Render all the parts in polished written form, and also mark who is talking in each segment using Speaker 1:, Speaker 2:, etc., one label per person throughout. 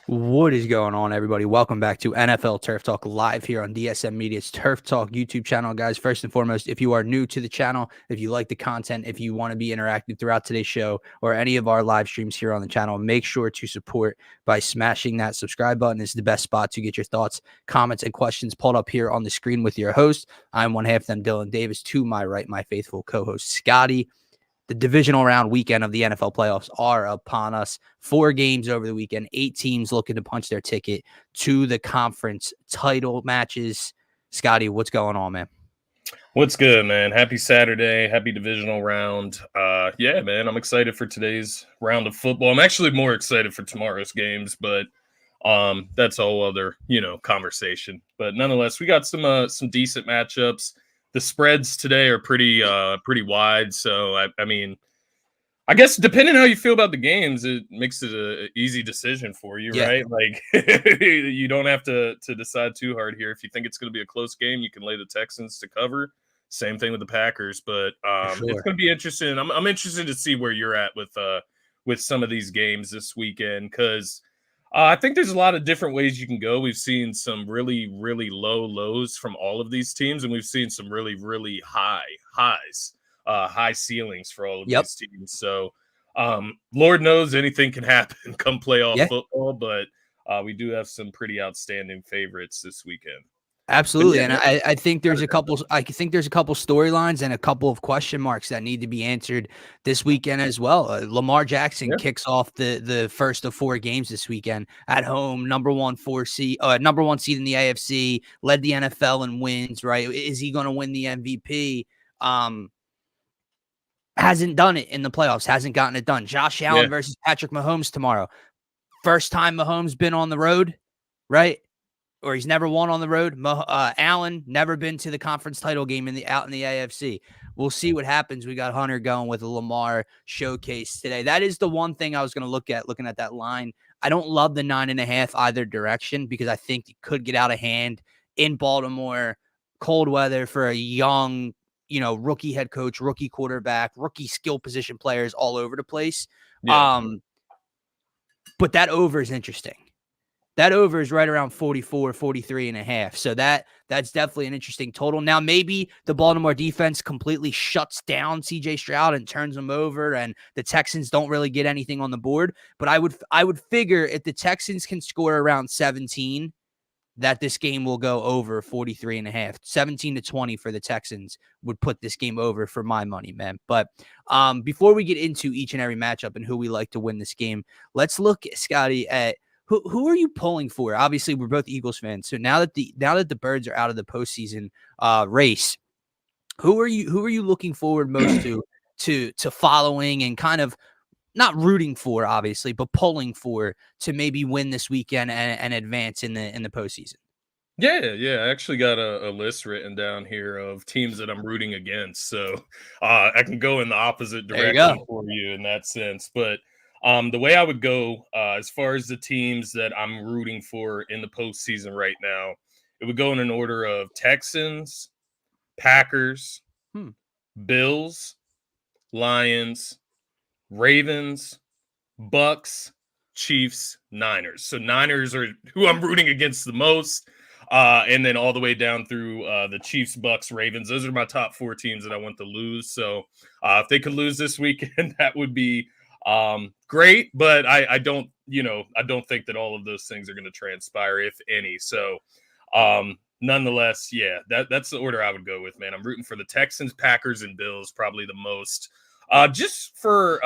Speaker 1: What is going on, everybody? Welcome back to NFL Turf Talk live here on DSM Media's Turf Talk YouTube channel. Guys, first and foremost, if you are new to the channel, if you like the content, if you want to be interactive throughout today's show or any of our live streams here on the channel, make sure to support by smashing that subscribe button. It's the best spot to get your thoughts, comments, and questions pulled up here on the screen with your host. I'm one half of them, Dylan Davis. To my right, my faithful co-host, Scotty. The divisional round weekend of the NFL playoffs are upon us. 4 games over the weekend, 8 teams looking to punch their ticket to the conference title matches. Scotty, what's going on, man?
Speaker 2: What's good, man? Happy Saturday. Happy divisional round. Yeah, man, I'm excited for today's round of football. I'm actually more excited for tomorrow's games, but that's a whole other, conversation. But nonetheless, we got some decent matchups. The spreads today are pretty wide, so I mean, I guess depending how you feel about the games, it makes it an easy decision for you,
Speaker 1: Yeah.
Speaker 2: right? Like you don't have to decide too hard here. If you think it's going to be a close game, you can lay the Texans to cover. Same thing with the Packers, but
Speaker 1: Sure.
Speaker 2: it's going to be interesting. I'm interested to see where you're at with some of these games this weekend because I think there's a lot of different ways you can go. We've seen some really, really low lows from all of these teams, and we've seen some really, really high highs, high ceilings for all of these teams. So, Lord knows anything can happen come playoff football, but we do have some pretty outstanding favorites this weekend.
Speaker 1: Absolutely, and I think there's a couple. I think there's a couple storylines and a couple of question marks that need to be answered this weekend as well. Lamar Jackson kicks off the first of 4 games this weekend at home. Number one seed in the AFC, led the NFL in wins. Right? Is he going to win the MVP? Hasn't done it in the playoffs. Hasn't gotten it done. Josh Allen versus Patrick Mahomes tomorrow. First time Mahomes been on the road, right? Or he's never won on the road. Allen never been to the conference title game out in the AFC. We'll see what happens. We got Hunter going with a Lamar showcase today. That is the one thing I was going to look at, looking at that line. I don't love the 9.5 either direction because I think it could get out of hand in Baltimore. Cold weather for a young, rookie head coach, rookie quarterback, rookie skill position players all over the place. Yeah. But that over is interesting. That over is right around 44, 43.5. So that's definitely an interesting total. Now, maybe the Baltimore defense completely shuts down CJ Stroud and turns him over, and the Texans don't really get anything on the board. But I would figure if the Texans can score around 17, that this game will go over 43.5. 17-20 for the Texans would put this game over for my money, man. But before we get into each and every matchup and who we like to win this game, let's look, Scotty, at who are you pulling for? Obviously, we're both Eagles fans. So now that the Birds are out of the postseason race, who are you looking forward most to following and kind of not rooting for, obviously, but pulling for to maybe win this weekend and advance in the postseason?
Speaker 2: Yeah. I actually got a list written down here of teams that I'm rooting against. So I can go in the opposite direction for you in that sense. But the way I would go as far as the teams that I'm rooting for in the postseason right now, it would go in an order of Texans, Packers, Bills, Lions, Ravens, Bucks, Chiefs, Niners. So Niners are who I'm rooting against the most. And then all the way down through the Chiefs, Bucks, Ravens. Those are my top 4 teams that I want to lose. So if they could lose this weekend, that would be great. But I don't think that all of those things are going to transpire, if any. So nonetheless, that's the order I would go with, man. I'm rooting for the Texans, Packers, and Bills probably the most. Just for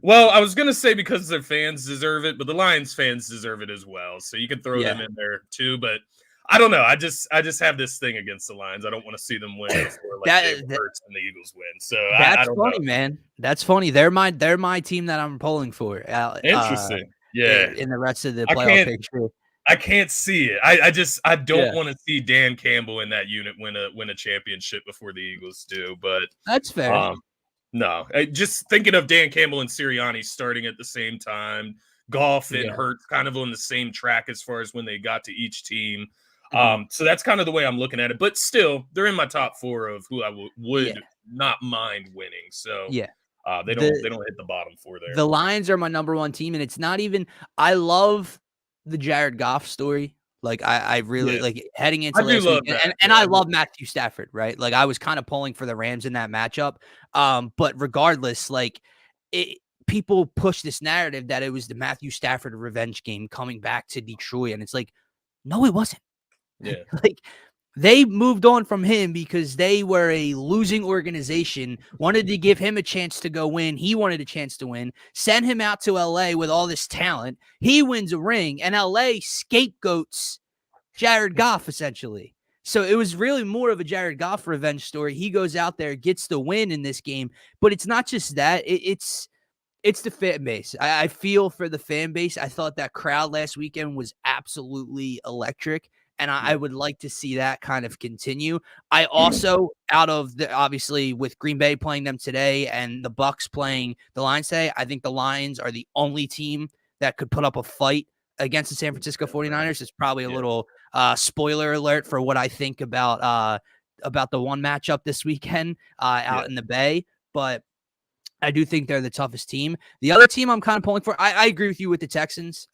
Speaker 2: well, I was going to say because their fans deserve it, but the Lions fans deserve it as well. So you can throw them in there too, but I don't know. I just have this thing against the Lions. I don't want to see them win before Jalen Hurts and the Eagles win. So
Speaker 1: that's
Speaker 2: I don't
Speaker 1: funny,
Speaker 2: know.
Speaker 1: Man. That's funny. They're my team that I'm pulling for.
Speaker 2: Interesting. Yeah.
Speaker 1: In the rest of the playoff picture.
Speaker 2: I can't see it. I don't want to see Dan Campbell in that unit win a championship before the Eagles do. But
Speaker 1: that's fair.
Speaker 2: No, just thinking of Dan Campbell and Sirianni starting at the same time, Goff and Hurts kind of on the same track as far as when they got to each team. So that's kind of the way I'm looking at it. But still, they're in my top 4 of who I would not mind winning. So They don't hit the bottom four there.
Speaker 1: The Lions are my number one team, and it's not even. I love the Jared Goff story. Like I really like heading into last week, and I love Matthew Stafford, right? Like I was kind of pulling for the Rams in that matchup. But regardless, like people push this narrative that it was the Matthew Stafford revenge game coming back to Detroit, and it's like, no, it wasn't.
Speaker 2: Yeah,
Speaker 1: like they moved on from him because they were a losing organization, wanted to give him a chance to go win. He wanted a chance to win, send him out to LA with all this talent. He wins a ring, and LA scapegoats Jared Goff, essentially. So it was really more of a Jared Goff revenge story. He goes out there, gets the win in this game, but it's not just that. It's the fan base. I feel for the fan base. I thought that crowd last weekend was absolutely electric, and I would like to see that kind of continue. I also, obviously with Green Bay playing them today and the Bucks playing the Lions today, I think the Lions are the only team that could put up a fight against the San Francisco 49ers. It's probably a little spoiler alert for what I think about the one matchup this weekend out in the Bay, but I do think they're the toughest team. The other team I'm kind of pulling for, I agree with you with the Texans.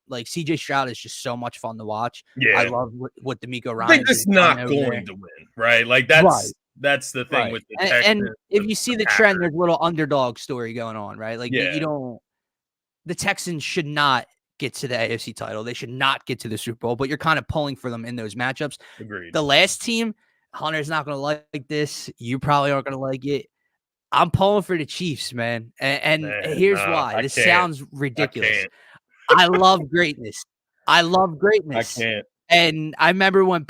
Speaker 1: Like CJ Stroud is just so much fun to watch.
Speaker 2: Yeah,
Speaker 1: I love what D'Amico Ryan.
Speaker 2: They're just not going to win, right? Like that's the thing with the Texans.
Speaker 1: And if you see the trend, there's a little underdog story going on, right? Like you don't. The Texans should not get to the AFC title. They should not get to the Super Bowl. But you're kind of pulling for them in those matchups.
Speaker 2: Agreed.
Speaker 1: The last team, Hunter's not going to like this. You probably aren't going to like it. I'm pulling for the Chiefs, man. And here's why. This sounds ridiculous. I love greatness. I
Speaker 2: can't.
Speaker 1: And I remember when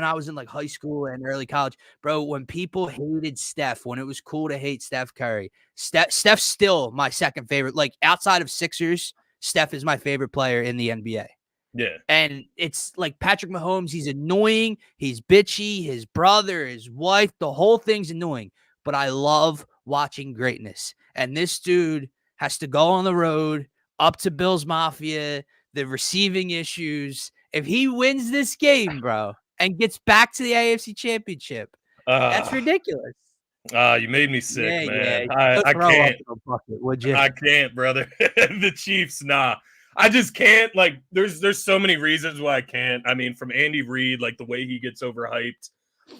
Speaker 1: I was in like high school and early college, bro, when people hated Steph, when it was cool to hate Steph Curry, Steph's still my second favorite. Like outside of Sixers, Steph is my favorite player in the NBA.
Speaker 2: Yeah.
Speaker 1: And it's like Patrick Mahomes, he's annoying, he's bitchy, his brother, his wife, the whole thing's annoying. But I love watching greatness. And this dude has to go on the road up to Bills Mafia, the receiving issues. If he wins this game, bro, and gets back to the AFC Championship, that's ridiculous.
Speaker 2: You made me sick, man. I can't.
Speaker 1: Bucket, would you?
Speaker 2: I can't, brother. The Chiefs, nah. I just can't. Like, there's so many reasons why I can't. I mean, from Andy Reid, like the way he gets overhyped.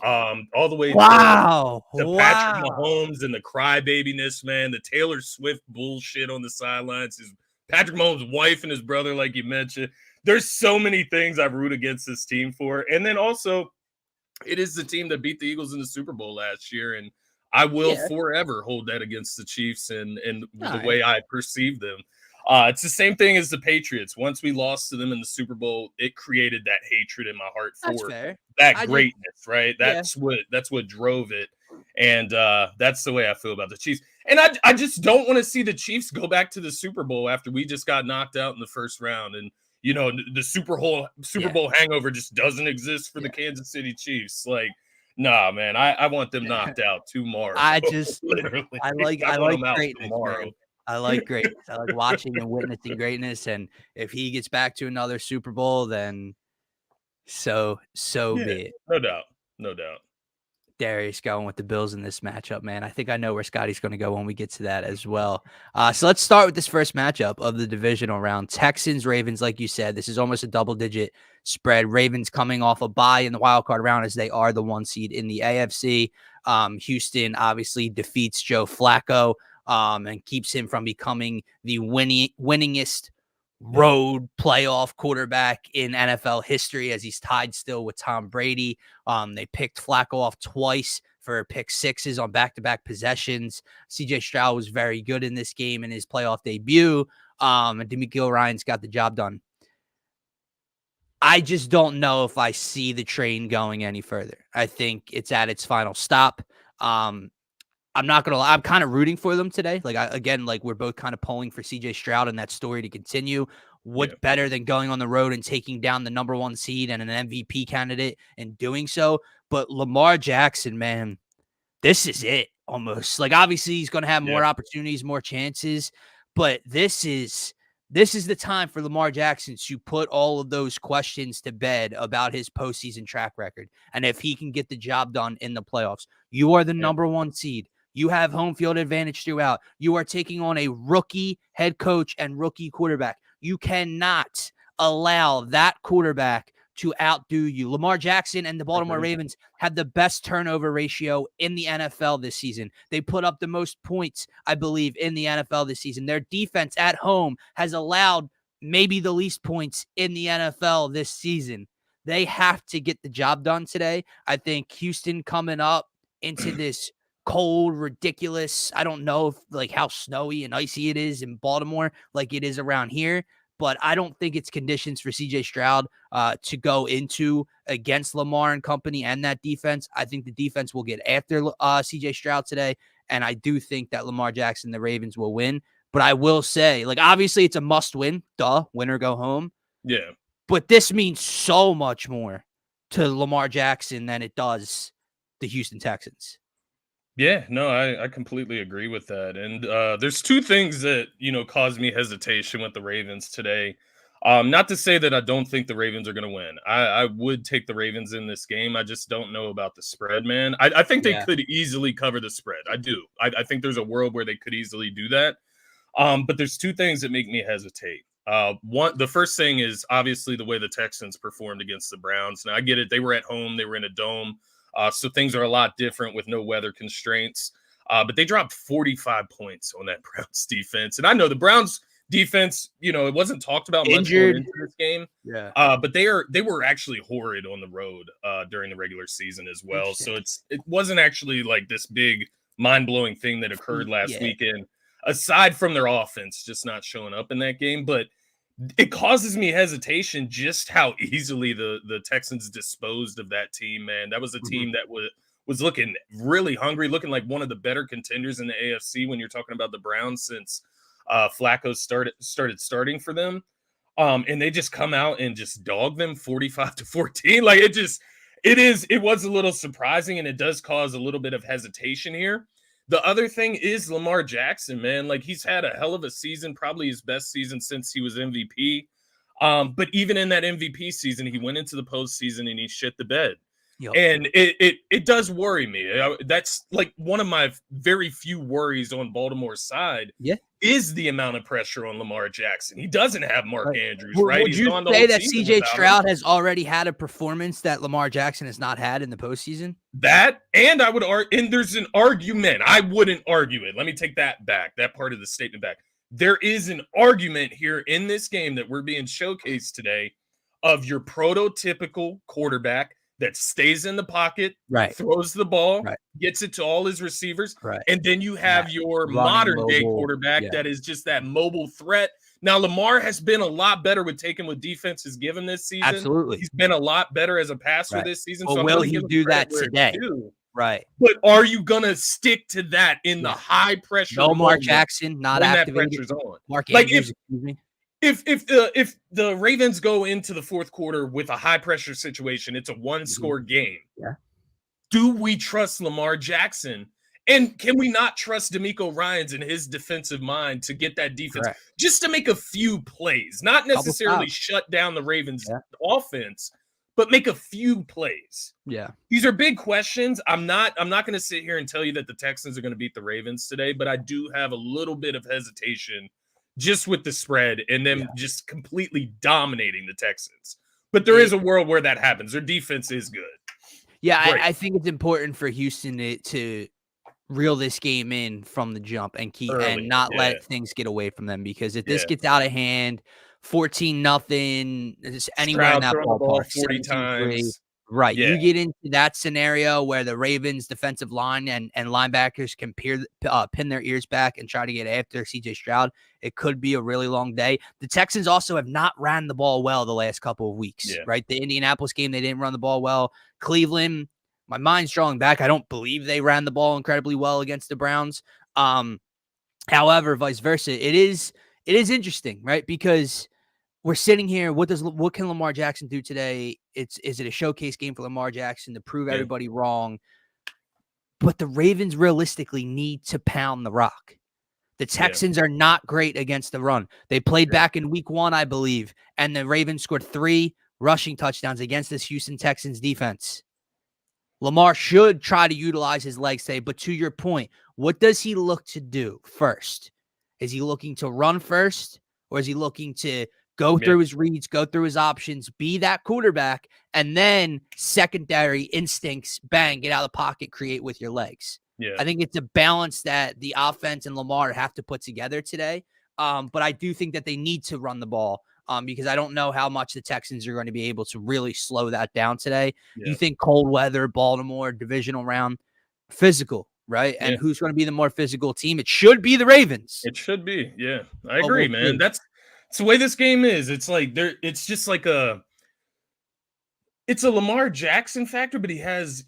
Speaker 2: All the way to Patrick Mahomes and the crybabiness, man, the Taylor Swift bullshit on the sidelines, his Patrick Mahomes' wife and his brother, like you mentioned. There's so many things I root against this team for. And then also, it is the team that beat the Eagles in the Super Bowl last year, and I will forever hold that against the Chiefs and the way I perceive them. It's the same thing as the Patriots. Once we lost to them in the Super Bowl, it created that hatred in my heart for that greatness, right? That's what drove it. And that's the way I feel about the Chiefs. And I just don't want to see the Chiefs go back to the Super Bowl after we just got knocked out in the first round. And, you know, the Super Bowl hangover just doesn't exist for the Kansas City Chiefs. Like, nah, man, I want them knocked out tomorrow.
Speaker 1: I like greatness, man. I like greatness. I like watching and witnessing greatness. And if he gets back to another Super Bowl, then so be it.
Speaker 2: No doubt.
Speaker 1: Darius going with the Bills in this matchup, man. I think I know where Scotty's going to go when we get to that as well. So let's start with this first matchup of the divisional round. Texans, Ravens, like you said, this is almost a double-digit spread. Ravens coming off a bye in the wild card round as they are the 1 seed in the AFC. Houston obviously defeats Joe Flacco and keeps him from becoming the winningest road playoff quarterback in NFL history, as he's tied still with Tom Brady. They picked Flacco off twice for pick sixes on back-to-back possessions. CJ Stroud was very good in this game in his playoff debut. And D'Amico Ryan's got the job done. I just don't know if I see the train going any further. I think it's at its final stop. I'm not gonna lie, I'm kind of rooting for them today. Like we're both kind of pulling for CJ Stroud and that story to continue. What's better than going on the road and taking down the number 1 seed and an MVP candidate and doing so? But Lamar Jackson, man, this is it almost. Like obviously he's gonna have more opportunities, more chances, but this is the time for Lamar Jackson to put all of those questions to bed about his postseason track record. And if he can get the job done in the playoffs, you are the number 1 seed. You have home field advantage throughout. You are taking on a rookie head coach and rookie quarterback. You cannot allow that quarterback to outdo you. Lamar Jackson and the Baltimore Ravens had the best turnover ratio in the NFL this season. They put up the most points, I believe, in the NFL this season. Their defense at home has allowed maybe the least points in the NFL this season. They have to get the job done today. I think Houston coming up into this cold, ridiculous, I don't know if like how snowy and icy it is in Baltimore like it is around here, but I don't think it's conditions for CJ Stroud to go into against Lamar and company and that defense. I think the defense will get after CJ Stroud today, and I do think that Lamar Jackson, the Ravens, will win. But I will say, like, obviously it's a must win. Duh, win or go home.
Speaker 2: Yeah.
Speaker 1: But this means so much more to Lamar Jackson than it does the Houston Texans.
Speaker 2: Yeah, no, I completely agree with that. And there's two things that, caused me hesitation with the Ravens today. Not to say that I don't think the Ravens are going to win. I would take the Ravens in this game. I just don't know about the spread, man. I think they could easily cover the spread. I do. I think there's a world where they could easily do that. But there's two things that make me hesitate. The first thing is obviously the way the Texans performed against the Browns. Now, I get it. They were at home. They were in a dome. So things are a lot different with no weather constraints. But they dropped 45 points on that Browns defense. And I know the Browns defense, it wasn't talked about much going into this game.
Speaker 1: Yeah.
Speaker 2: But they were actually horrid on the road during the regular season as well. So it wasn't actually like this big mind-blowing thing that occurred last weekend, aside from their offense just not showing up in that game. But it causes me hesitation just how easily the Texans disposed of that team, man. That was a team that was looking really hungry, looking like one of the better contenders in the AFC when you're talking about the Browns since Flacco started starting for them. And they just come out and just dog them 45-14. Like it was a little surprising, and it does cause a little bit of hesitation here. The other thing is Lamar Jackson, man. Like, he's had a hell of a season, probably his best season since he was MVP. But even in that MVP season, he went into the postseason and he shit the bed.
Speaker 1: Yep.
Speaker 2: And it does worry me. That's like one of my very few worries on Baltimore's side.
Speaker 1: Yeah.
Speaker 2: Is the amount of pressure on Lamar Jackson. He doesn't have Mark Andrews, right?
Speaker 1: Would you say that CJ Stroud has already had a performance that Lamar Jackson has not had in the postseason?
Speaker 2: That, and I would argue, and there's an argument. I wouldn't argue it. Let me take that back, that part of the statement back. There is an argument here in this game that we're being showcased today of your prototypical quarterback that stays in the pocket, throws the ball, gets it to all his receivers, and then you have your modern-day quarterback that is just that mobile threat. Now, Lamar has been a lot better with taking what defense has given this season.
Speaker 1: Absolutely.
Speaker 2: He's been a lot better as a passer this season.
Speaker 1: Well, so will he do that today? Right.
Speaker 2: But are you going to stick to that in the high-pressure
Speaker 1: No Mark Jackson, not activated.
Speaker 2: That pressure's on.
Speaker 1: Mark Andrews, excuse me.
Speaker 2: If the Ravens go into the fourth quarter with a high pressure situation, it's a one-score game.
Speaker 1: Yeah.
Speaker 2: Do we trust Lamar Jackson? And can we not trust DeMeco Ryans and his defensive mind to get that defense just to make a few plays, not necessarily shut down the Ravens offense, but make a few plays?
Speaker 1: Yeah.
Speaker 2: These are big questions. I'm not going to sit here and tell you that the Texans are going to beat the Ravens today, but I do have a little bit of hesitation just with the spread and them just completely dominating the Texans. But there is a world where that happens. Their defense is good.
Speaker 1: Yeah, I think it's important for Houston to reel this game in from the jump and keep and not let things get away from them, because if this gets out of hand, 14-0, anywhere in that ballpark,
Speaker 2: 40 times.
Speaker 1: Right. You get into that scenario where the Ravens defensive line and linebackers can pin their ears back and try to get after CJ Stroud. It could be a really long day. The Texans also have not ran the ball well the last couple of weeks, right? The Indianapolis game, they didn't run the ball well. Cleveland, my mind's drawing back. I don't believe they ran the ball incredibly well against the Browns. However, vice versa, it is interesting, right? Because we're sitting here. What can Lamar Jackson do today? Is it a showcase game for Lamar Jackson to prove everybody wrong? But the Ravens realistically need to pound the rock. The Texans are not great against the run. They played back in week 1, I believe, and the Ravens scored 3 rushing touchdowns against this Houston Texans defense. Lamar should try to utilize his legs today, but to your point, What does he look to do first? Is he looking to run first, or is he looking to go through his reads, go through his options, be that quarterback, and then secondary instincts, bang, get out of the pocket, create with your legs?
Speaker 2: Yeah.
Speaker 1: I think it's a balance that the offense and Lamar have to put together today. But I do think that they need to run the ball because I don't know how much the Texans are going to be able to really slow that down today.
Speaker 2: Yeah.
Speaker 1: You think cold weather, Baltimore, divisional round, physical, right? And who's going to be the more physical team? It should be the Ravens.
Speaker 2: It should be. Yeah, I agree, man. That's the way this game is. It's like it's just like it's a Lamar Jackson factor, but he has,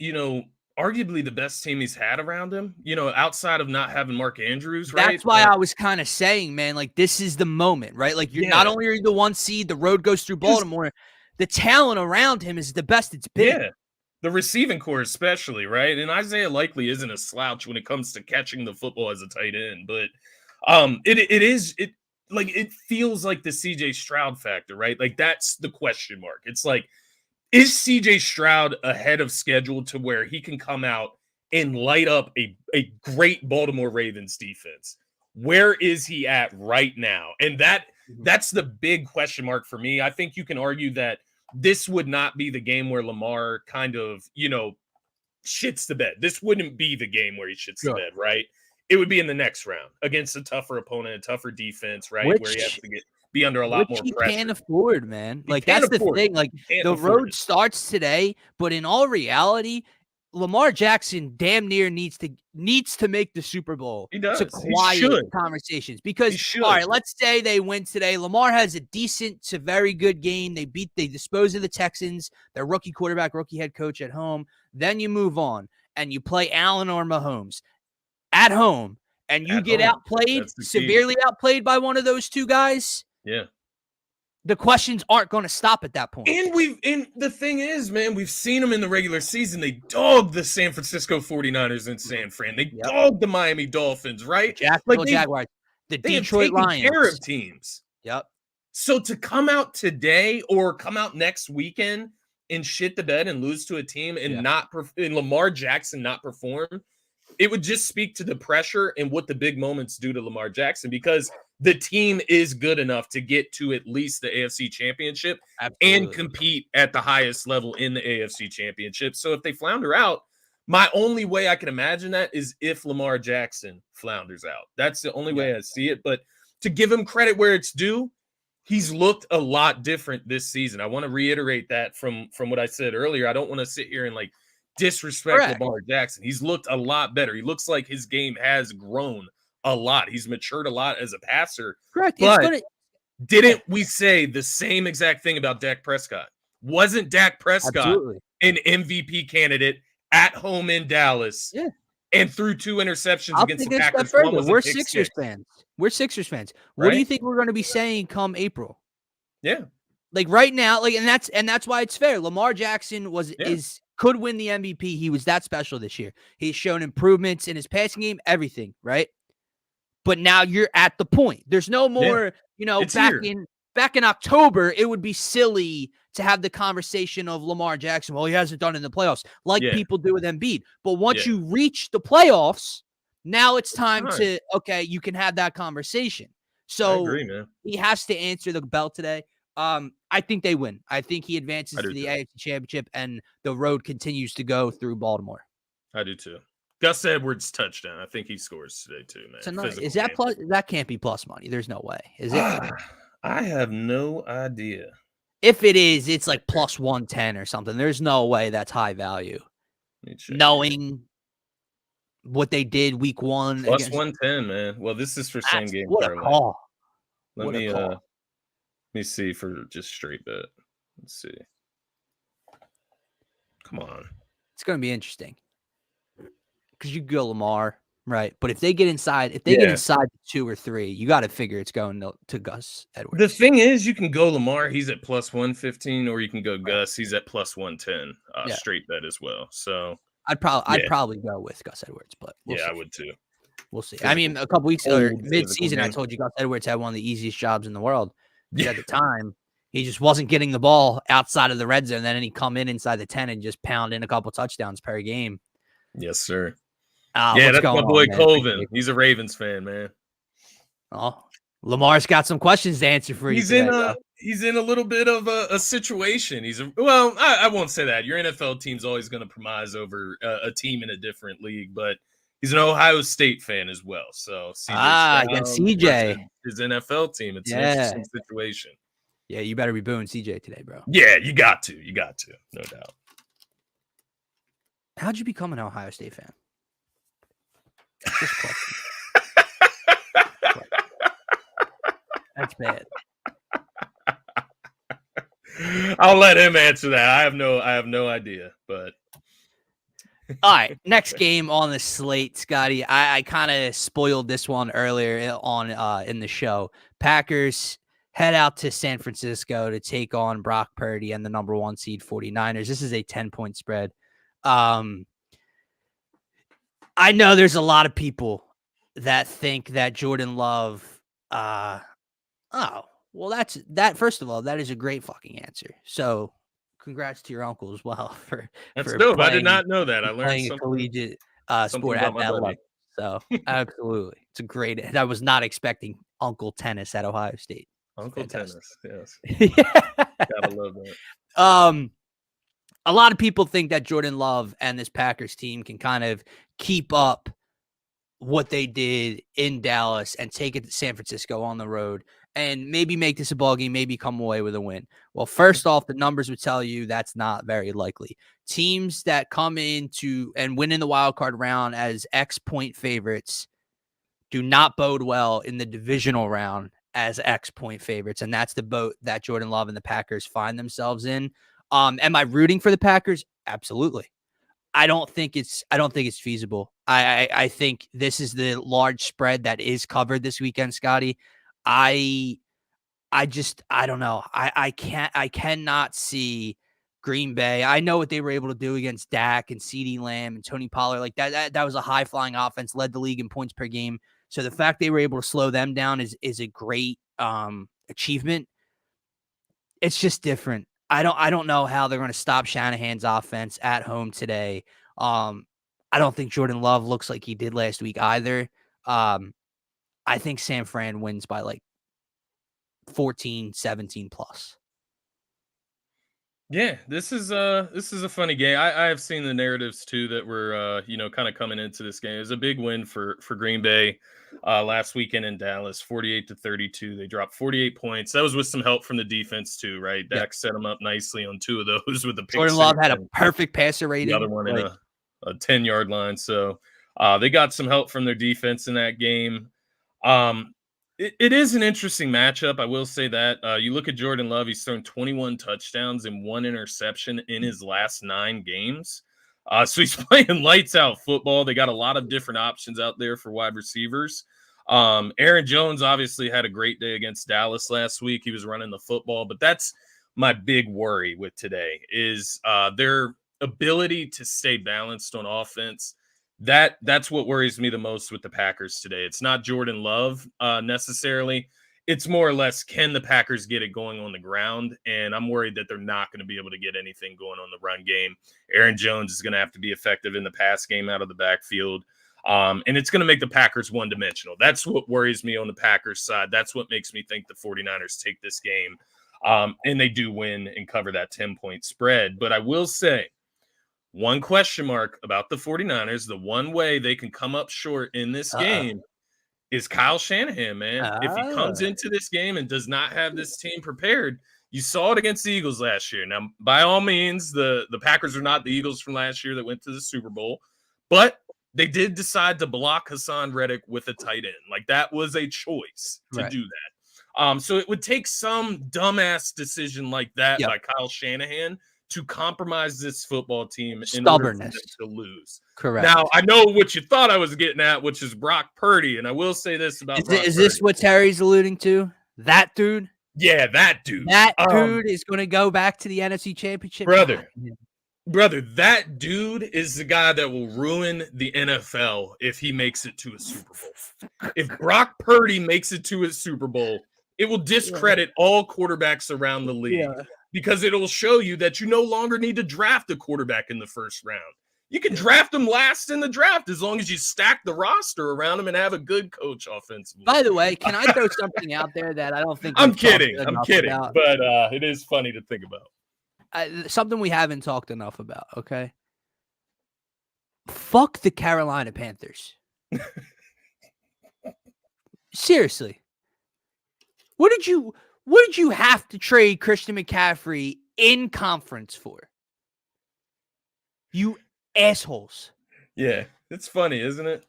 Speaker 2: arguably the best team he's had around him, outside of not having Mark Andrews, right?
Speaker 1: That's why I was kind of saying, man, like this is the moment, right? Like you're not only are you the 1 seed, the road goes through Baltimore, the talent around him is the best it's been.
Speaker 2: Yeah. The receiving core especially, right? And Isaiah Likely isn't a slouch when it comes to catching the football as a tight end, but it feels like the CJ Stroud factor, right? Like that's the question mark. It's like, is CJ Stroud ahead of schedule to where he can come out and light up a great Baltimore Ravens defense? Where is he at right now? And that's the big question mark for me. I think you can argue that this would not be the game where Lamar kind of, shits the bed. This wouldn't be the game where he shits the bed, right? It would be in the next round against a tougher opponent, a tougher defense, right? Where he has to be under a lot more pressure.
Speaker 1: He can't afford, man. Like that's the thing. Like the road starts today, but in all reality, Lamar Jackson damn near needs to make the Super Bowl to quiet conversations. Because all right, let's say they win today. Lamar has a decent to very good game. They dispose of the Texans, their rookie quarterback, rookie head coach at home. Then you move on and you play Allen or Mahomes at home, and you get outplayed, severely outplayed by one of those two guys.
Speaker 2: Yeah.
Speaker 1: The questions aren't going to stop at that point.
Speaker 2: And the thing is, man, we've seen them in the regular season. They dogged the San Francisco 49ers in San Fran. They dogged the Miami Dolphins, right?
Speaker 1: Jaguars, the Detroit Lions.
Speaker 2: Care of teams.
Speaker 1: Yep.
Speaker 2: So to come out today or come out next weekend and shit the bed and lose to a team and and Lamar Jackson not perform, it would just speak to the pressure and what the big moments do to Lamar Jackson, because the team is good enough to get to at least the AFC Championship and compete at the highest level in the AFC Championship. So if they flounder out, my only way I can imagine that is if Lamar Jackson flounders out. That's the only way I see it. But to give him credit where it's due, he's looked a lot different this season. I want to reiterate that from what I said earlier. I don't want to sit here and disrespect Lamar Jackson. He's looked a lot better. He looks like his game has grown a lot. He's matured a lot as a passer.
Speaker 1: Correct.
Speaker 2: But didn't we say the same exact thing about Dak Prescott? Wasn't Dak Prescott an MVP candidate at home in Dallas?
Speaker 1: Yeah.
Speaker 2: And threw 2 interceptions against the Packers.
Speaker 1: We're Sixers fans. What do you think we're going to be saying come April?
Speaker 2: Yeah.
Speaker 1: Like right now, and that's why it's fair. Lamar Jackson could win the MVP. He was that special this year. He's shown improvements in his passing game, everything, right? But now you're at the point. There's no more, back in October, it would be silly to have the conversation of Lamar Jackson. Well, he hasn't done it in the playoffs like people do with Embiid. But once you reach the playoffs, now it's time to, you can have that conversation. So
Speaker 2: I agree, man.
Speaker 1: He has to answer the bell today. I think they win. I think he advances to the AFC Championship, and the road continues to go through Baltimore.
Speaker 2: I do too. Gus Edwards touchdown. I think he scores today too, man.
Speaker 1: Tonight. Is that plus? That can't be plus money. There's no way. Is it?
Speaker 2: I have no idea.
Speaker 1: If it is, it's like plus 110 or something. There's no way that's high value. Knowing what they did week 1.
Speaker 2: Plus 110, man. Well, this is for same game.
Speaker 1: What a call.
Speaker 2: Let me see for just straight bet. Let's see. Come on.
Speaker 1: It's going to be interesting. Because you go Lamar, right? But if they get inside, get inside 2 or 3, you got to figure it's going to Gus Edwards.
Speaker 2: The thing is, you can go Lamar, he's at plus 115, or you can go Gus, he's at plus 110, straight bet as well. So
Speaker 1: I'd probably go with Gus Edwards, but we'll see.
Speaker 2: I would too.
Speaker 1: We'll see. I mean, a couple weeks or mid-season, I told you Gus Edwards had one of the easiest jobs in the world. At the time, he just wasn't getting the ball outside of the red zone. Then he'd come inside the 10 and just pound in a couple touchdowns per game.
Speaker 2: Yes, sir. Yeah,
Speaker 1: What's
Speaker 2: that's
Speaker 1: going
Speaker 2: my boy
Speaker 1: on, man?
Speaker 2: Colvin. He's a Ravens fan, man.
Speaker 1: Oh, Lamar's got some questions to answer for you today, bro.
Speaker 2: He's in a little bit of a situation. I won't say that. Your NFL team's always going to premise over a team in a different league, but he's an Ohio State fan as well. So CJ
Speaker 1: Against
Speaker 2: Stroud
Speaker 1: CJ.
Speaker 2: versus his NFL team. It's an
Speaker 1: Yeah.
Speaker 2: interesting situation.
Speaker 1: Yeah, you better be booing CJ today, bro.
Speaker 2: Yeah, you got to, no doubt.
Speaker 1: How'd you become an Ohio State fan? Just question. That's bad.
Speaker 2: I'll let him answer that. I have no idea, but
Speaker 1: all right, next game on the slate, Scotty. I kind of spoiled this one earlier on in the show. Packers head out to San Francisco to take on Brock Purdy and the number 1 seed 49ers. This is a 10-point spread. I know there's a lot of people that think that Jordan Love first of all, that is a great fucking answer. So congrats to your uncle as well for
Speaker 2: dope.
Speaker 1: Playing,
Speaker 2: I did not know that. I learned
Speaker 1: playing a collegiate sport at that level. So absolutely, it's a great. I was not expecting Uncle Tennis at Ohio State.
Speaker 2: Uncle Fantastic. Tennis,
Speaker 1: yes.
Speaker 2: Gotta love that.
Speaker 1: A lot of people think that Jordan Love and this Packers team can kind of keep up what they did in Dallas and take it to San Francisco on the road and maybe make this a ball game, maybe come away with a win. Well, first off, the numbers would tell you that's not very likely. Teams that come into and win in the wild card round as X point favorites do not bode well in the divisional round as X point favorites. And that's the boat that Jordan Love and the Packers find themselves in. Am I rooting for the Packers? Absolutely. I don't think it's feasible. I think this is the large spread that is covered this weekend, Scotty. I don't know. I cannot see Green Bay. I know what they were able to do against Dak and CeeDee Lamb and Tony Pollard. Like that was a high flying offense, led the league in points per game. So the fact they were able to slow them down is a great achievement. It's just different. I don't know how they're going to stop Shanahan's offense at home today. I don't think Jordan Love looks like he did last week either. I think San Fran wins by like 14, 17 plus.
Speaker 2: Yeah, this is a funny game. I have seen the narratives too that were kind of coming into this game. It was a big win for Green Bay last weekend in Dallas, 48-32. They dropped 48 points. That was with some help from the defense too, right?
Speaker 1: Yeah.
Speaker 2: Dak set them up nicely on 2 of those with the pick.
Speaker 1: Jordan Love had a perfect passer rating.
Speaker 2: The other one in a 10-yard line. So they got some help from their defense in that game. It is an interesting matchup. I will say that. You look at Jordan Love, he's thrown 21 touchdowns and 1 interception in his last 9 games. So he's playing lights out football. They got a lot of different options out there for wide receivers. Aaron Jones obviously had a great day against Dallas last week. He was running the football, but that's my big worry with today is their ability to stay balanced on offense. That's what worries me the most with the Packers today. It's not Jordan Love necessarily. It's more or less, can the Packers get it going on the ground? And I'm worried that they're not going to be able to get anything going on the run game. Aaron Jones is going to have to be effective in the pass game out of the backfield. And it's going to make the Packers one-dimensional. That's what worries me on the Packers side. That's what makes me think the 49ers take this game. And they do win and cover that 10-point spread. But I will say, one question mark about the 49ers, the one way they can come up short in this game is Kyle Shanahan, man. If he comes into this game and does not have this team prepared, you saw it against the Eagles last year. Now, by all means, the Packers are not the Eagles from last year that went to the Super Bowl, but they did decide to block Hassan Reddick with a tight end. Like, that was a choice to do that. So it would take some dumbass decision like that by Kyle Shanahan to compromise this football team in order for them to lose.
Speaker 1: Correct.
Speaker 2: Now, I know what you thought I was getting at, which is Brock Purdy, and I will say this about Brock
Speaker 1: Is this what Terry's alluding to? That dude?
Speaker 2: Yeah, that dude.
Speaker 1: That dude is going to go back to the NFC Championship.
Speaker 2: Brother, that dude is the guy that will ruin the NFL if he makes it to a Super Bowl. If Brock Purdy makes it to a Super Bowl, it will discredit all quarterbacks around the league. Because it'll show you that you no longer need to draft a quarterback in the first round. You can draft him last in the draft as long as you stack the roster around him and have a good coach offensively.
Speaker 1: By the way, can I throw something out there that I don't think
Speaker 2: I'm kidding,
Speaker 1: about?
Speaker 2: but it is funny to think about.
Speaker 1: Something we haven't talked enough about, okay? Fuck the Carolina Panthers. Seriously. What did you have to trade Christian McCaffrey in conference for? You assholes.
Speaker 2: Yeah, it's funny, isn't it?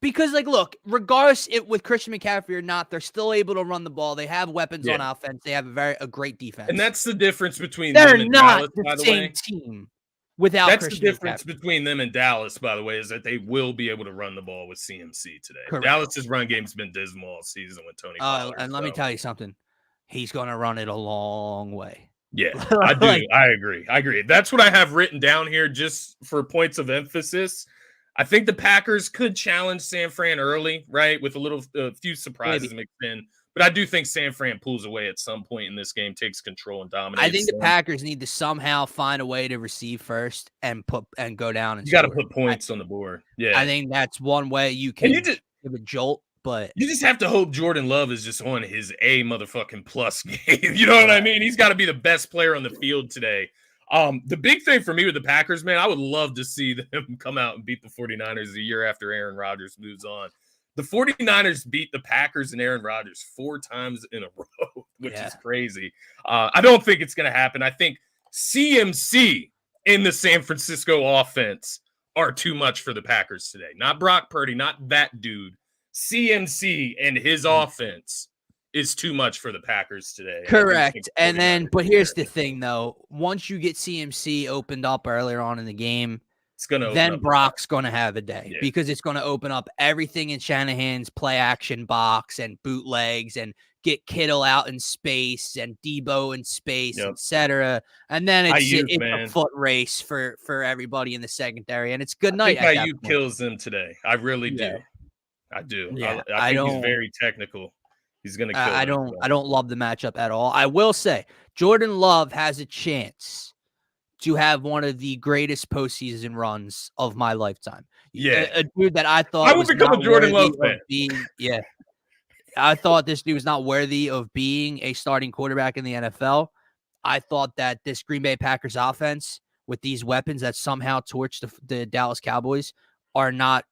Speaker 1: Because, like, look, regardless with Christian McCaffrey or not, they're still able to run the ball. They have weapons on offense. They have a great defense.
Speaker 2: And that's the difference between
Speaker 1: them
Speaker 2: and Dallas, by the way.
Speaker 1: They're not the same team without
Speaker 2: That's
Speaker 1: Christian
Speaker 2: the difference
Speaker 1: McCaffrey.
Speaker 2: between them and Dallas, by the way, is that they will be able to run the ball with CMC today.
Speaker 1: Correct.
Speaker 2: Dallas's run game's been dismal all season with Tony Pollard.
Speaker 1: And let me tell you something. He's going to run it a long way.
Speaker 2: Yeah, I do. I agree. That's what I have written down here just for points of emphasis. I think the Packers could challenge San Fran early, right, with a few surprises mixed in. But I do think San Fran pulls away at some point in this game, takes control and dominates.
Speaker 1: I think the Packers need to somehow find a way to receive first and go down. And
Speaker 2: you got to put points on the board. Yeah,
Speaker 1: I think that's one way you can give a jolt. But
Speaker 2: you just have to hope Jordan Love is just on his motherfucking plus game. You know what I mean? He's got to be the best player on the field today. The big thing for me with the Packers, man, I would love to see them come out and beat the 49ers a year after Aaron Rodgers moves on. The 49ers beat the Packers and Aaron Rodgers 4 times in a row, which is crazy. I don't think it's going to happen. I think CMC in the San Francisco offense are too much for the Packers today. Not Brock Purdy, not that dude. CMC and his offense is too much for the Packers today.
Speaker 1: Correct. But here's the thing, though. Once you get CMC opened up earlier on in the game, then Brock's going to have a day because it's going to open up everything in Shanahan's play action box and bootlegs and get Kittle out in space and Debo in space, etc. And then it's a foot race for everybody in the secondary, and it's good night.
Speaker 2: I think Ayuk kills them today. I really do. I do.
Speaker 1: Yeah,
Speaker 2: I think he's very technical. He's going to kill them.
Speaker 1: I don't love the matchup at all. I will say Jordan Love has a chance to have one of the greatest postseason runs of my lifetime.
Speaker 2: Yeah.
Speaker 1: A dude that I thought
Speaker 2: I would become a Jordan Love fan.
Speaker 1: I thought this dude was not worthy of being a starting quarterback in the NFL. I thought that this Green Bay Packers offense with these weapons that somehow torch the Dallas Cowboys are not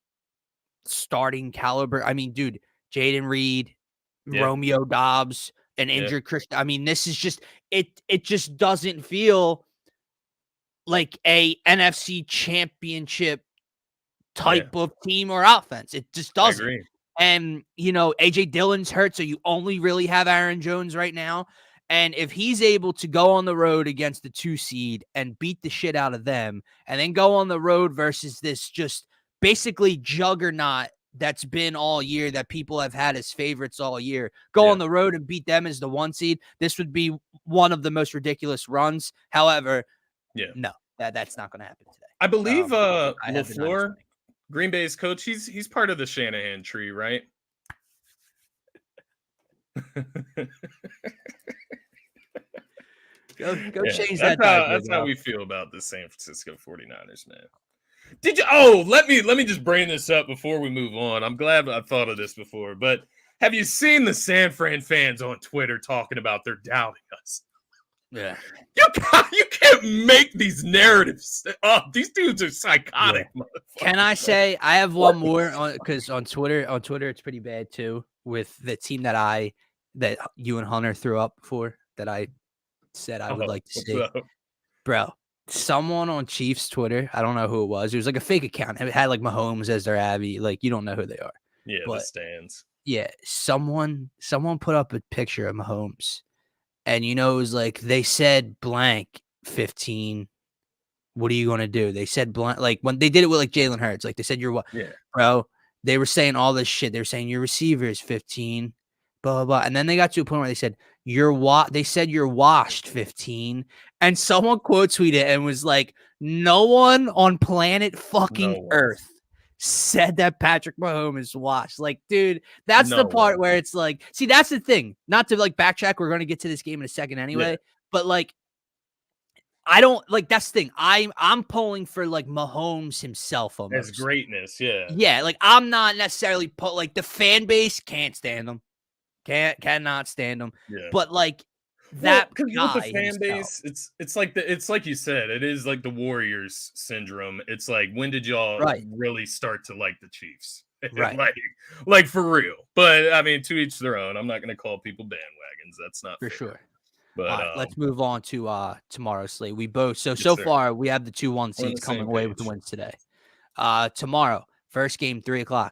Speaker 1: starting caliber. I mean, dude, Jaden Reed, Romeo Dobbs, an injured Christian. I mean, this is just it just doesn't feel like a NFC championship type of team or offense. It just doesn't. And, AJ Dillon's hurt, so you only really have Aaron Jones right now. And if he's able to go on the road against the 2 seed and beat the shit out of them, and then go on the road versus this just basically juggernaut that's been all year, that people have had as favorites all year, go on the road and beat them as the 1 seed, this would be one of the most ridiculous runs. However, no, that's not going to happen today.
Speaker 2: I believe LaFleur, Green Bay's coach, he's part of the Shanahan tree, right?
Speaker 1: Go change that.
Speaker 2: That's how we feel about the San Francisco 49ers, man. Did you? Let me just bring this up before we move on. I'm glad I thought of this before, but have you seen the San Fran fans on Twitter talking about they're doubting us?
Speaker 1: Yeah.
Speaker 2: You can't make these narratives. These dudes are psychotic.
Speaker 1: Yeah. Can I say I have one more because on Twitter it's pretty bad too with the team that you and Hunter threw up for that I said I would like to see. Bro, someone on Chiefs Twitter, I don't know who it was like a fake account. It had like Mahomes as their Abby. Like, you don't know who they are.
Speaker 2: Yeah, but, the stands.
Speaker 1: Yeah, someone put up a picture of Mahomes. And, it was like, they said blank 15. What are you going to do? They said blank. Like, when they did it with, like, Jalen Hurts. Like, they said, you're what?
Speaker 2: Yeah.
Speaker 1: Bro, they were saying all this shit. They were saying, your receiver is 15, blah, blah, blah. And then they got to a point where they said, you're washed 15. And someone quote tweeted and was like, no one on planet fucking Earth said that Patrick Mahomes is washed. Like, dude, that's the part where it's like, see, that's the thing. Not to like backtrack. We're going to get to this game in a second anyway. Yeah. But like, I don't like that's the thing. I'm pulling for like Mahomes himself almost.
Speaker 2: As greatness, yeah.
Speaker 1: Yeah, like I'm not necessarily like the fan base can't stand him. Cannot stand him.
Speaker 2: Yeah.
Speaker 1: But like
Speaker 2: Well,
Speaker 1: that
Speaker 2: because with the
Speaker 1: guy
Speaker 2: fan
Speaker 1: himself.
Speaker 2: base, it's like you said, it is like the Warriors syndrome. It's like, when did y'all
Speaker 1: Right.
Speaker 2: really start to like the Chiefs?
Speaker 1: Right.
Speaker 2: like for real. But I mean, to each their own. I'm not gonna call people bandwagons. That's not
Speaker 1: For
Speaker 2: fair.
Speaker 1: sure. All
Speaker 2: But
Speaker 1: right, let's move on to tomorrow's slate. We both
Speaker 2: yes,
Speaker 1: so
Speaker 2: sir.
Speaker 1: far we have the 2-1
Speaker 2: We're on
Speaker 1: seeds
Speaker 2: the
Speaker 1: coming
Speaker 2: same
Speaker 1: away with the
Speaker 2: page.
Speaker 1: wins today. Tomorrow, first game, 3:00.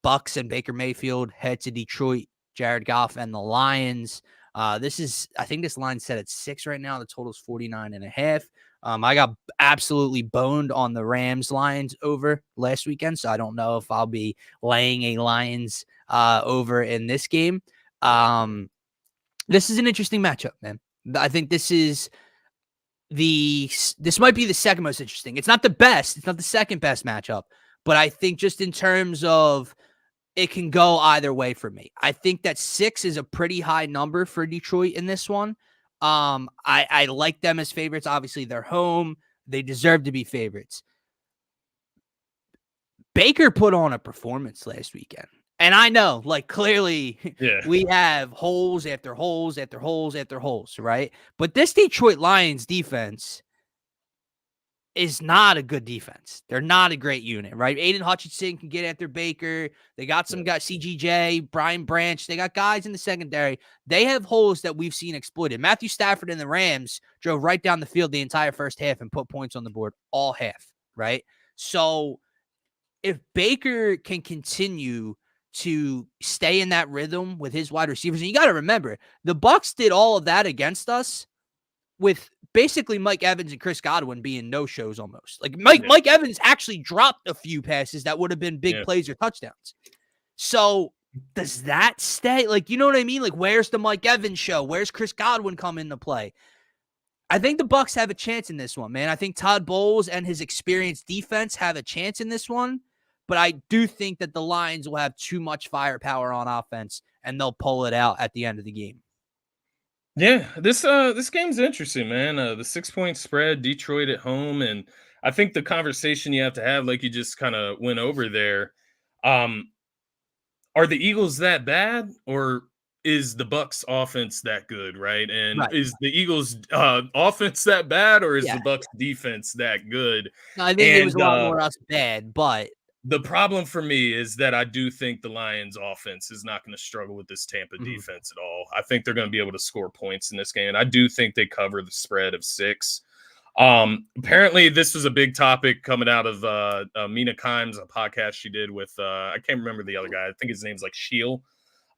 Speaker 1: Bucks and Baker Mayfield head to Detroit. Jared Goff and the Lions. I think this line's set at 6 right now. The total's 49.5. I got absolutely boned on the Rams Lions over last weekend, so I don't know if I'll be laying a Lions over in this game. This is an interesting matchup, man. I think this might be the second most interesting. It's not the best. It's not the second best matchup, but I think just in terms of it can go either way for me. I think that 6 is a pretty high number for Detroit in this one. I like them as favorites. Obviously, they're home. They deserve to be favorites. Baker put on a performance last weekend. And I know, like, clearly we have holes after holes after holes after holes, right? But this Detroit Lions defense is not a good defense. They're not a great unit, right? Aiden Hutchinson can get after Baker. They got some guys, CGJ, Brian Branch. They got guys in the secondary. They have holes that we've seen exploited. Matthew Stafford and the Rams drove right down the field the entire first half and put points on the board all half, right? So if Baker can continue to stay in that rhythm with his wide receivers, and you got to remember, the Bucs did all of that against us with basically Mike Evans and Chris Godwin being no-shows almost. Like Mike Evans actually dropped a few passes that would have been big plays or touchdowns. So does that stay? Like, you know what I mean? Like, where's the Mike Evans show? Where's Chris Godwin come into play? I think the Bucs have a chance in this one, man. I think Todd Bowles and his experienced defense have a chance in this one, but I do think that the Lions will have too much firepower on offense and they'll pull it out at the end of the game.
Speaker 2: Yeah, this game's interesting, man. The 6-point spread, Detroit at home, and I think the conversation you have to have, like you just kind of went over there, are the Eagles that bad, or is the Bucs offense that good, right? And is the Eagles offense that bad, or is the Bucs defense that good?
Speaker 1: No, I think it was a lot more us bad, but
Speaker 2: the problem for me is that I do think the Lions offense is not going to struggle with this Tampa defense at all. I think they're going to be able to score points in this game. And I do think they cover the spread of 6. Apparently this was a big topic coming out of Mina Kimes, a podcast she did with, I can't remember the other guy. I think his name's like Shield.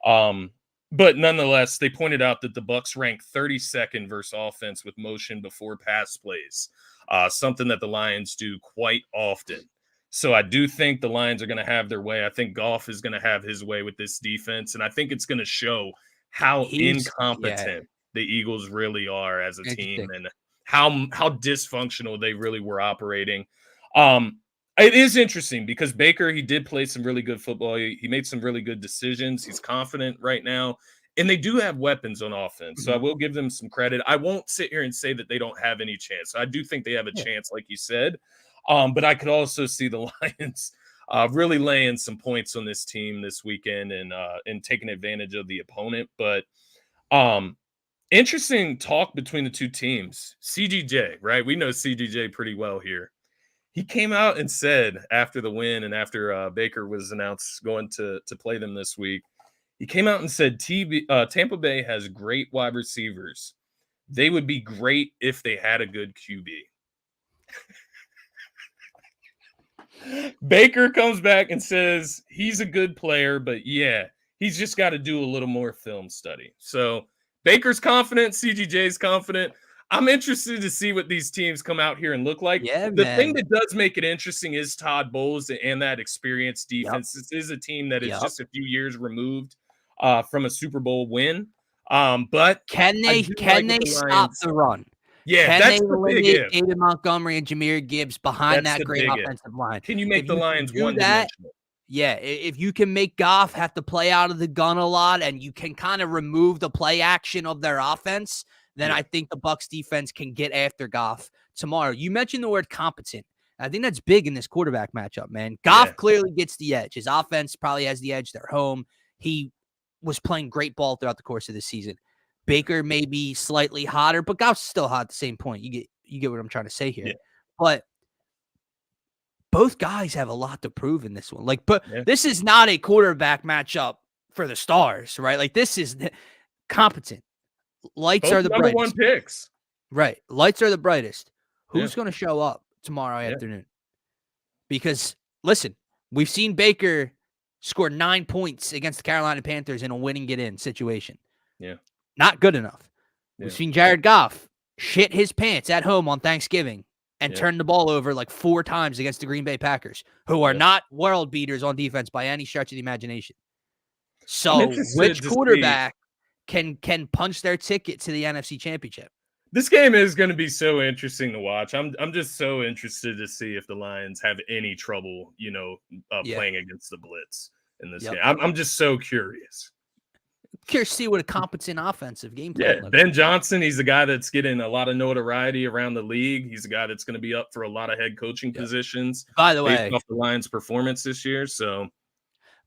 Speaker 2: But nonetheless, they pointed out that the Bucs rank 32nd versus offense with motion before pass plays, something that the Lions do quite often. So I do think the Lions are going to have their way. I think Goff is going to have his way with this defense, and I think it's going to show how incompetent the Eagles really are as a team and how dysfunctional they really were operating. It is interesting because Baker, he did play some really good football. He made some really good decisions. He's confident right now, and they do have weapons on offense. So I will give them some credit. I won't sit here and say that they don't have any chance. I do think they have a chance, like you said. But I could also see the Lions really laying some points on this team this weekend and taking advantage of the opponent. But interesting talk between the two teams. CGJ, right? We know CGJ pretty well here. He came out and said after the win and after Baker was announced going to play them this week, he came out and said Tampa Bay has great wide receivers. They would be great if they had a good QB. Baker comes back and says he's a good player, but he's just got to do a little more film study. So Baker's confident, CGJ's confident. I'm interested to see what these teams come out here and look like. The thing that does make it interesting is Todd Bowles and that experienced defense. This is a team that is just a few years removed from a Super Bowl win. But
Speaker 1: can they stop the run?
Speaker 2: Yeah,
Speaker 1: can
Speaker 2: that's
Speaker 1: they
Speaker 2: the big if.
Speaker 1: David Montgomery and Jahmyr Gibbs behind that great offensive line?
Speaker 2: Can you make the Lions one-dimensional?
Speaker 1: Yeah, if you can make Goff have to play out of the gun a lot and you can kind of remove the play action of their offense, then I think the Bucs defense can get after Goff tomorrow. You mentioned the word competent. I think that's big in this quarterback matchup, man. Goff clearly gets the edge. His offense probably has the edge. They're home. He was playing great ball throughout the course of the season. Baker may be slightly hotter, but Goff's still hot at the same point. You get what I'm trying to say here. But both guys have a lot to prove in this one. But this is not a quarterback matchup for the stars, right? Like, this is competent. Lights are the
Speaker 2: number
Speaker 1: brightest.
Speaker 2: one picks.
Speaker 1: Right. Lights are the brightest. Who's going to show up tomorrow afternoon? Because, listen, we've seen Baker score 9 points against the Carolina Panthers in a winning-get-in situation. Not good enough. We've seen Jared Goff shit his pants at home on Thanksgiving and turn the ball over like 4 times against the Green Bay Packers, who are not world beaters on defense by any stretch of the imagination. So which quarterback can punch their ticket to the NFC Championship?
Speaker 2: This game is going to be so interesting to watch. I'm just so interested to see if the Lions have any trouble, playing against the blitz in this game. I'm just so curious.
Speaker 1: Curious to see what a competent offensive game plan looks
Speaker 2: Ben Johnson, he's the guy that's getting a lot of notoriety around the league. He's a guy that's going to be up for a lot of head coaching positions.
Speaker 1: By the way,
Speaker 2: off the Lions' performance this year. So,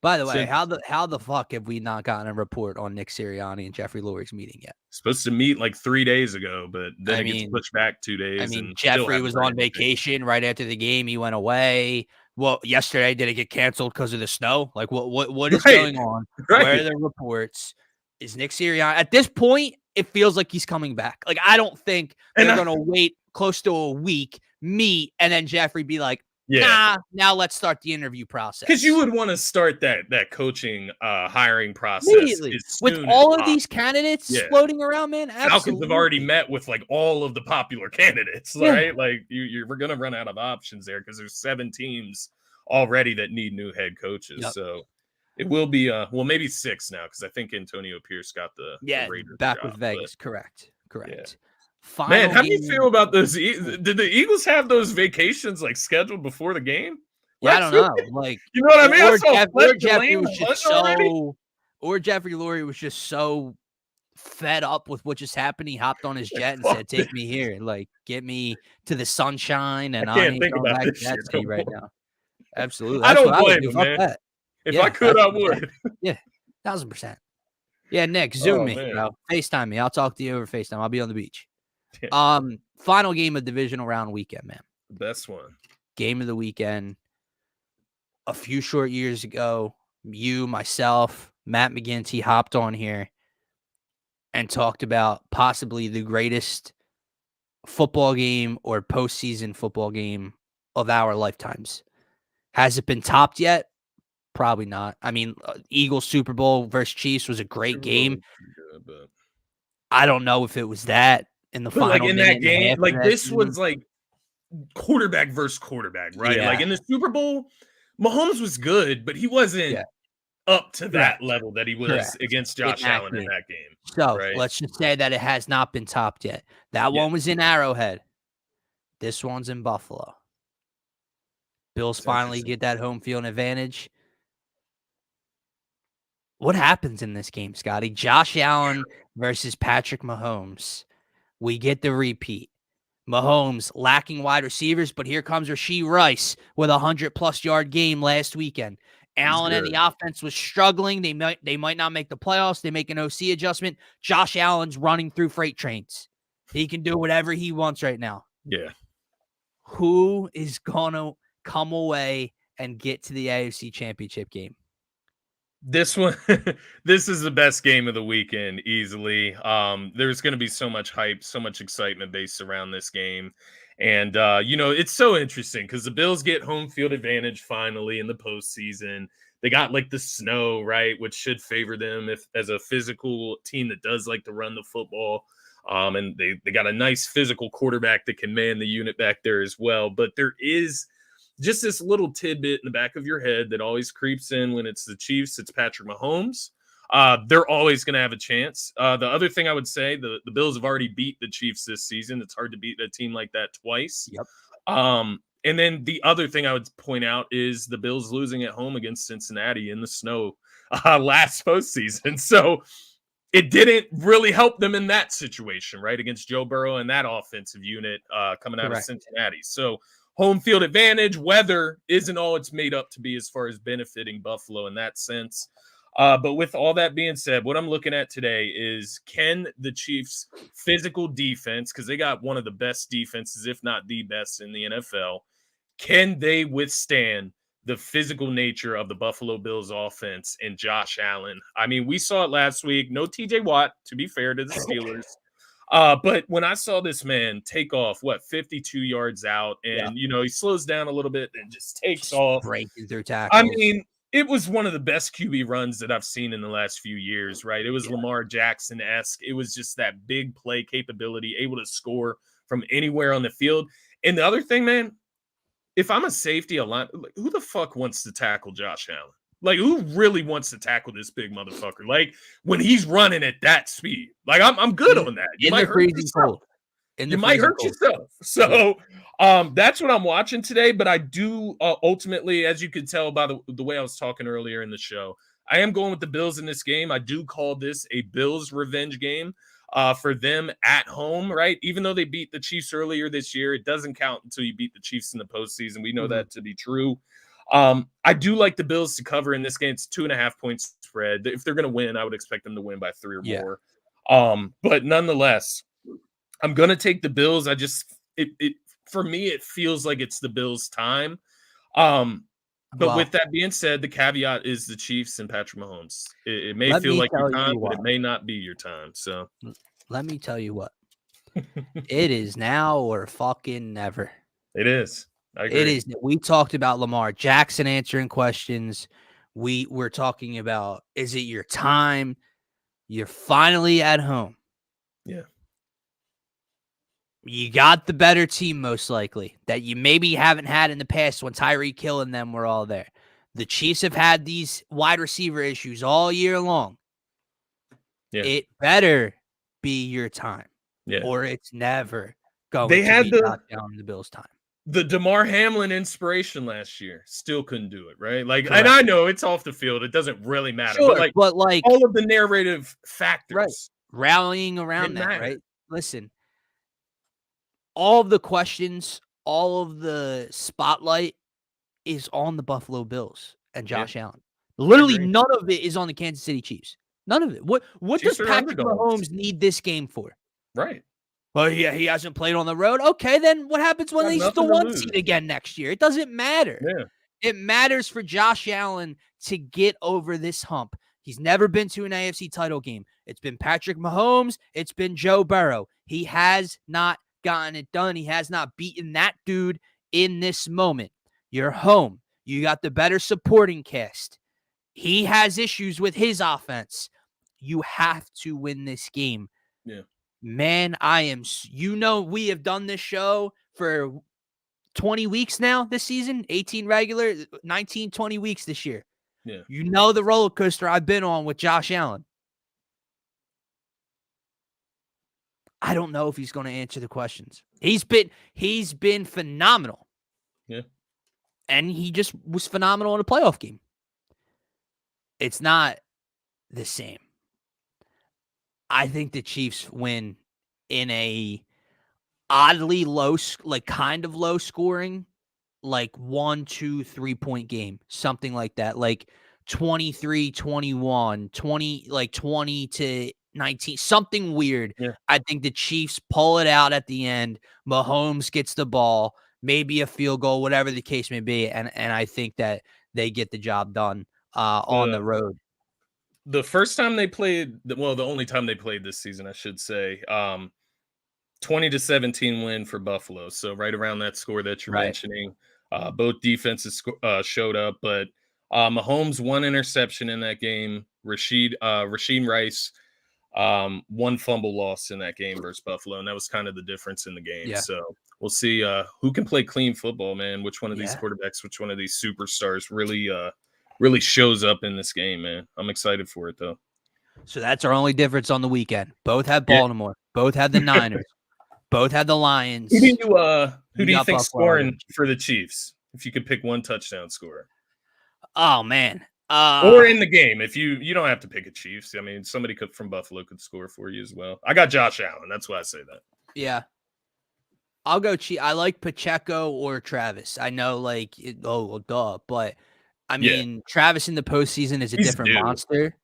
Speaker 1: by the way, how the fuck have we not gotten a report on Nick Sirianni and Jeffrey Lurie's meeting yet?
Speaker 2: Supposed to meet like 3 days ago, but then it gets pushed back 2 days.
Speaker 1: Jeffrey was on vacation right after the game. He went away. Well, yesterday, did it get canceled because of the snow? Like, what is going on? Where are the reports? Is Nick Sirianni at this point? It feels like he's coming back. Like, I don't think they're going to wait close to a week, meet, and then Jeffrey be like, nah, now let's start the interview process.
Speaker 2: Because you would want to start that coaching hiring process
Speaker 1: immediately with all of these candidates floating around, man. Absolutely.
Speaker 2: Falcons have already met with like all of the popular candidates, right? Like we're going to run out of options there because there's 7 teams already that need new head coaches. So it will be maybe 6 now because I think Antonio Pierce got the Raiders
Speaker 1: back
Speaker 2: job,
Speaker 1: with Vegas. Correct.
Speaker 2: Man, how do you feel about those? Did the Eagles have those vacations like scheduled before the game?
Speaker 1: I don't know. Like,
Speaker 2: you know what I mean?
Speaker 1: Jeffrey Lurie was just so fed up with what just happened. He hopped on his jet and said, "Take me here, like get me to the sunshine." And I ain't going back to that city right now. Absolutely,
Speaker 2: I don't blame him, man. If I could, I would.
Speaker 1: 1000%. Yeah, Nick, Zoom me, bro. FaceTime me. I'll talk to you over FaceTime. I'll be on the beach. Final game of divisional round weekend, man.
Speaker 2: The best one.
Speaker 1: Game of the weekend. A few short years ago, you, myself, Matt McGinty hopped on here and talked about possibly the greatest football game or postseason football game of our lifetimes. Has it been topped yet? Probably not. I mean, Eagles Super Bowl versus Chiefs was a great game.
Speaker 2: Good, but
Speaker 1: I don't know if it was that in the final.
Speaker 2: Like in that game, like this was like quarterback versus quarterback, right? Like in the Super Bowl, Mahomes was good, but he wasn't up to that level that he was against Josh Allen in that game.
Speaker 1: So let's just say that it has not been topped yet. That one was in Arrowhead. This one's in Buffalo. Bills finally get that home field advantage. What happens in this game, Scotty? Josh Allen versus Patrick Mahomes. We get the repeat. Mahomes lacking wide receivers, but here comes Rashee Rice with a 100+ yard game last weekend. Allen and the offense was struggling. They might not make the playoffs. They make an OC adjustment. Josh Allen's running through freight trains. He can do whatever he wants right now.
Speaker 2: Yeah.
Speaker 1: Who is going to come away and get to the AFC Championship game?
Speaker 2: This one, this is the best game of the weekend, easily. There's going to be so much hype, so much excitement based around this game. And, it's so interesting because the Bills get home field advantage finally in the postseason. They got like the snow, right, which should favor them as a physical team that does like to run the football. And they got a nice physical quarterback that can man the unit back there as well. But there is just this little tidbit in the back of your head that always creeps in when it's the Chiefs, it's Patrick Mahomes. They're always going to have a chance. The other thing I would say, the Bills have already beat the Chiefs this season. It's hard to beat a team like that twice.
Speaker 1: Yep.
Speaker 2: And then the other thing I would point out is the Bills losing at home against Cincinnati in the snow last postseason. So it didn't really help them in that situation, right? Against Joe Burrow and that offensive unit coming out of Cincinnati. So home field advantage, weather isn't all it's made up to be as far as benefiting Buffalo in that sense. But with all that being said, what I'm looking at today is, can the Chiefs' physical defense, because they got one of the best defenses, if not the best in the NFL, can they withstand the physical nature of the Buffalo Bills offense and Josh Allen? I mean, we saw it last week. No TJ Watt, to be fair to the Steelers. But when I saw this man take off, 52 yards out, and, he slows down a little bit and just takes off.
Speaker 1: Breaking through tackles.
Speaker 2: I mean, it was one of the best QB runs that I've seen in the last few years, right? It was Lamar Jackson-esque. It was just that big play capability, able to score from anywhere on the field. And the other thing, man, if I'm a safety, who the fuck wants to tackle Josh Allen? Like, who really wants to tackle this big motherfucker? Like, when he's running at that speed, like, I'm good on that.
Speaker 1: You might hurt yourself.
Speaker 2: You might hurt yourself. So, that's what I'm watching today. But I do ultimately, as you could tell by the way I was talking earlier in the show, I am going with the Bills in this game. I do call this a Bills revenge game. For them at home, right? Even though they beat the Chiefs earlier this year, it doesn't count until you beat the Chiefs in the postseason. We know that to be true. I do like the Bills to cover in this game. It's 2.5 points spread. If they're going to win, I would expect them to win by 3 or more. But nonetheless, I'm going to take the Bills. For me, it feels like it's the Bills' time. But with that being said, the caveat is the Chiefs and Patrick Mahomes. It may feel like your time, but it may not be your time. So
Speaker 1: let me tell you what. It is now or fucking never.
Speaker 2: It is. I agree.
Speaker 1: It is. We talked about Lamar Jackson answering questions. We're talking about, is it your time? You're finally at home.
Speaker 2: Yeah.
Speaker 1: You got the better team, most likely, that you maybe haven't had in the past when Tyreek Hill and them were all there. The Chiefs have had these wide receiver issues all year long. Yeah. It better be your time, or it's never going to be down the Bills' time.
Speaker 2: The DeMar Hamlin inspiration last year still couldn't do it, right? Like, correct. And I know it's off the field; it doesn't really matter.
Speaker 1: Sure, but like
Speaker 2: all of the narrative factors,
Speaker 1: right, rallying around that, right? Listen. All of the questions, all of the spotlight is on the Buffalo Bills and Josh Allen. Literally none of it is on the Kansas City Chiefs. None of it. What does Patrick Mahomes need this game for?
Speaker 2: Right.
Speaker 1: Well, yeah, he hasn't played on the road. Okay, then what happens when he's the 1 seed again next year? It doesn't matter.
Speaker 2: Yeah.
Speaker 1: It matters for Josh Allen to get over this hump. He's never been to an AFC title game. It's been Patrick Mahomes. It's been Joe Burrow. He has not gotten it done. He has not beaten that dude in this moment. You're home. You got the better supporting cast. He has issues with his offense. You have to win this game.
Speaker 2: Yeah.
Speaker 1: Man, we have done this show for 20 weeks now this season, 18 regular, 19, 20 weeks this year.
Speaker 2: Yeah.
Speaker 1: You know the roller coaster I've been on with Josh Allen. I don't know if he's going to answer the questions. He's been phenomenal.
Speaker 2: Yeah.
Speaker 1: And he just was phenomenal in a playoff game. It's not the same. I think the Chiefs win in a oddly low, like kind of low scoring, like 1, 2, 3 point game, something like that. Like 23-21, 20 20-19, something weird.
Speaker 2: Yeah.
Speaker 1: I think the Chiefs pull it out at the end. Mahomes gets the ball, maybe a field goal, whatever the case may be. And I think that they get the job done on the road.
Speaker 2: The first time they played, the only time they played this season, I should say, 20-17 win for Buffalo. So right around that score that you're mentioning. Both defenses showed up, but Mahomes 1 interception in that game. Rasheed Rice 1 fumble loss in that game versus Buffalo, and that was kind of the difference in the game.
Speaker 1: Yeah.
Speaker 2: So we'll see who can play clean football, man. Which one of these quarterbacks, which one of these superstars really shows up in this game, man. I'm excited for it, though.
Speaker 1: So that's our only difference on the weekend. Both have Baltimore. Both had the Niners. Both had the Lions.
Speaker 2: Who do you think scoring for the Chiefs? If you could pick one touchdown scorer.
Speaker 1: Oh, man.
Speaker 2: Or in the game. If you don't have to pick a Chiefs. I mean, somebody from Buffalo could score for you as well. I got Josh Allen. That's why I say that.
Speaker 1: Yeah. I'll go I like Pacheco or Travis. I know, like, but I mean, Travis in the postseason is a different monster.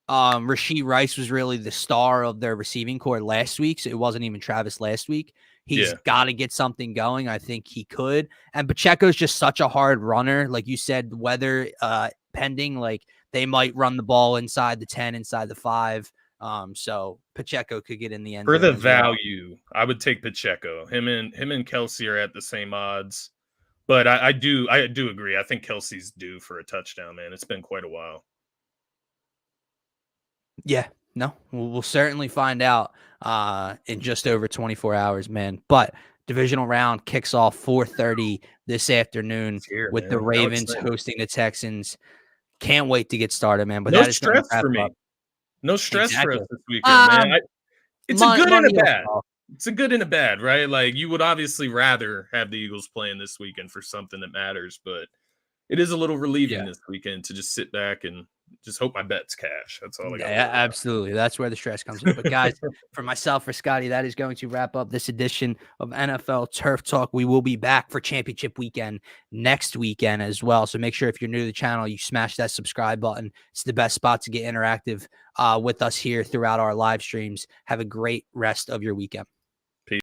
Speaker 1: Rashee Rice was really the star of their receiving core last week, so it wasn't even Travis last week. He's got to get something going. I think he could. And Pacheco's just such a hard runner. Like you said, weather pending, like they might run the ball inside the 10, inside the 5. So Pacheco could get in the end
Speaker 2: for
Speaker 1: zone
Speaker 2: the value. I would take Pacheco. Him and Kelsey are at the same odds, but I do agree. I think Kelsey's due for a touchdown. Man, it's been quite a while.
Speaker 1: Yeah, no, we'll certainly find out in just over 24 hours, man. But divisional round kicks off 4:30 this afternoon with the Ravens hosting the Texans. Can't wait to get started, man. But
Speaker 2: no
Speaker 1: that is
Speaker 2: stress for me. No stress for us this weekend, man. It's a good and a bad. It's a good and a bad, right? Like, you would obviously rather have the Eagles playing this weekend for something that matters, but it is a little relieving this weekend to just sit back and just hope my bets cash. That's all I got.
Speaker 1: Yeah, absolutely. That's where the stress comes in. But guys, for myself, for Scotty, that is going to wrap up this edition of NFL Turf Talk. We will be back for championship weekend next weekend as well. So make sure if you're new to the channel, you smash that subscribe button. It's the best spot to get interactive with us here throughout our live streams. Have a great rest of your weekend.